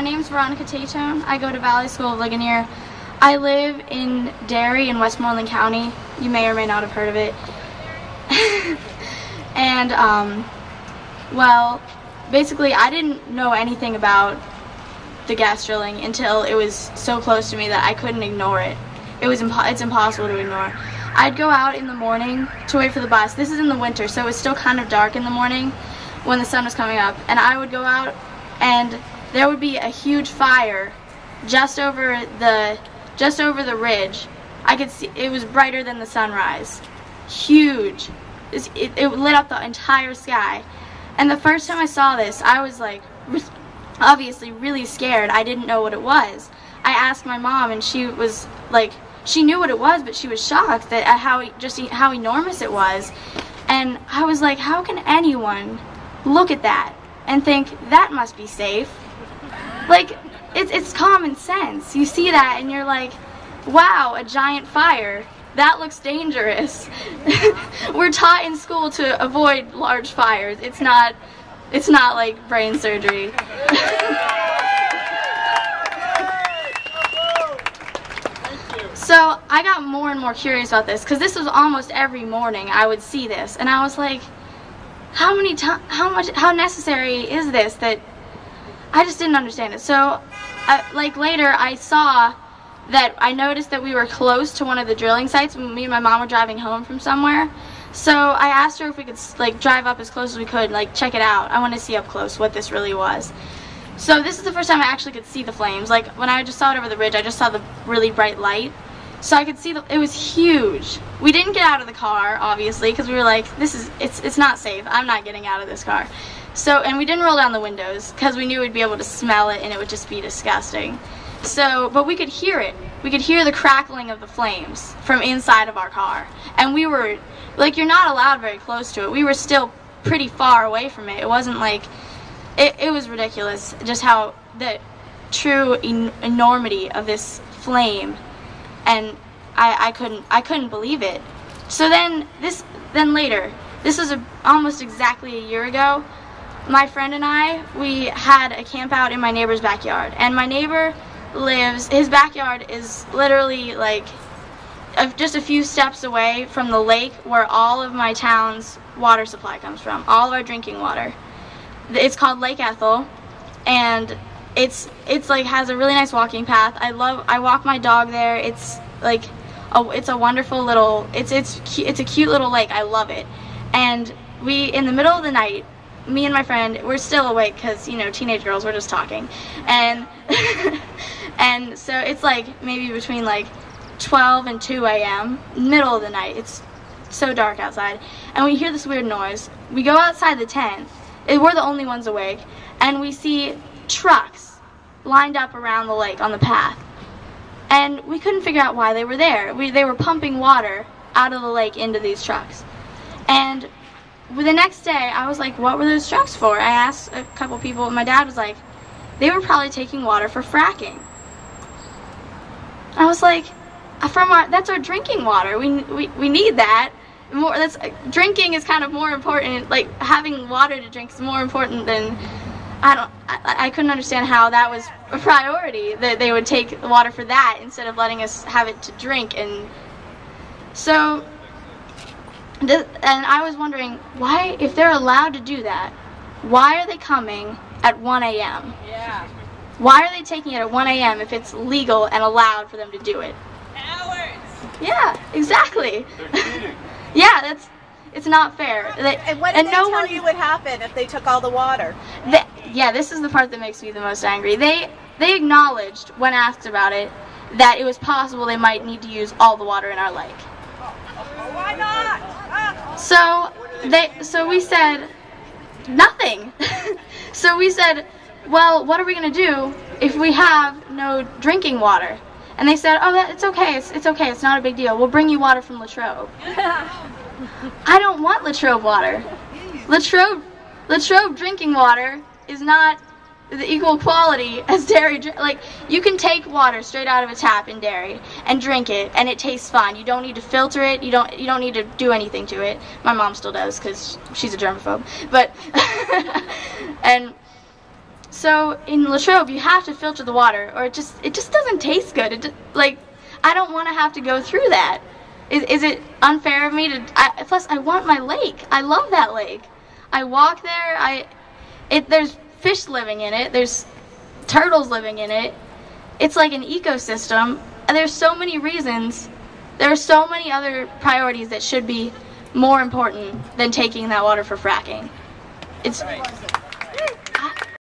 my name's Veronica. I go to Valley School of Ligonier. I live in Derry in Westmoreland County. You may or may not have heard of it. And, well, basically I didn't know anything about the gas drilling until it was so close to me that I couldn't ignore it. It's impossible to ignore. I'd go out in the morning to wait for the bus. This is in the winter, so it's still kind of dark in the morning when the sun was coming up. And I would go out, and there would be a huge fire just over the ridge. I could see it was brighter than the sunrise. Huge. It lit up the entire sky. And the first time I saw this, I was like, obviously really scared. I didn't know what it was. I asked my mom, and she was like, she knew what it was, but she was shocked at how enormous it was. And I was like, how can anyone look at that and think that must be safe? Like, it's common sense. You see that and you're like, wow, a giant fire. That looks dangerous. We're taught in school to avoid large fires. It's not like brain surgery. So I got more and more curious about this, because this was almost every morning I would see this, and I was like, how necessary is this? That I just didn't understand it. So like later I noticed that we were close to one of the drilling sites when me and my mom were driving home from somewhere. So I asked her if we could like drive up as close as we could, like check it out. I want to see up close what this really was. So this is the first time I actually could see the flames. Like when I just saw it over the ridge, I just saw the really bright light. So I could see it was huge. We didn't get out of the car, obviously, because we were like, it's not safe. I'm not getting out of this car. So, and we didn't roll down the windows because we knew we'd be able to smell it and it would just be disgusting. So, but we could hear it. We could hear the crackling of the flames from inside of our car. And we were, like, you're not allowed very close to it. We were still pretty far away from it. It wasn't like, it was ridiculous just how the true enormity of this flame. And I couldn't believe it. So then later, this was almost exactly a year ago, my friend and I, we had a camp out in my neighbor's backyard. And my neighbor his backyard is literally like just a few steps away from the lake where all of my town's water supply comes from, all of our drinking water. It's called Lake Ethel, and it's like has a really nice walking path. I walk my dog there. It's like it's a wonderful little it's a cute little lake. I love it. And we, in the middle of the night, me and my friend, we're still awake because, you know, teenage girls, we're just talking, and and so it's like maybe between like 12 and 2 a.m. middle of the night. It's so dark outside, and we hear this weird noise. We go outside the tent. We're the only ones awake, and we see trucks lined up around the lake on the path, and we couldn't figure out why they were there. They were pumping water out of the lake into these trucks. And the next day I was like, what were those trucks for? I asked a couple people, and my dad was like, they were probably taking water for fracking. I was like, that's our drinking water. We need that. Drinking is kind of more important. Like, having water to drink is more important than, I couldn't understand how that was a priority, that they would take the water for that instead of letting us have it to drink. And so, and I was wondering, why, if they're allowed to do that, why are they coming at 1 a.m.? Yeah. Why are they taking it at 1 a.m. if it's legal and allowed for them to do it? Hours! Yeah, exactly. They're cheating. Yeah, it's not fair. And what did they tell you would happen if they took all the water? Yeah, this is the part that makes me the most angry. They acknowledged, when asked about it, that it was possible they might need to use all the water in our lake. Why not? So we said, nothing. So we said, well, what are we going to do if we have no drinking water? And they said, oh, it's okay, it's okay, it's not a big deal. We'll bring you water from Latrobe. I don't want Latrobe water. Latrobe drinking water is not the equal quality as Derry. Like, you can take water straight out of a tap in Derry and drink it, and it tastes fine. You don't need to filter it. You don't need to do anything to it. My mom still does because she's a germaphobe. But So in Latrobe, you have to filter the water, or it just doesn't taste good. Like, I don't want to have to go through that. Is it unfair of me to? Plus, I want my lake. I love that lake. I walk there. There's fish living in it. There's turtles living in it. It's like an ecosystem. And there's so many reasons. There are so many other priorities that should be more important than taking that water for fracking. It's.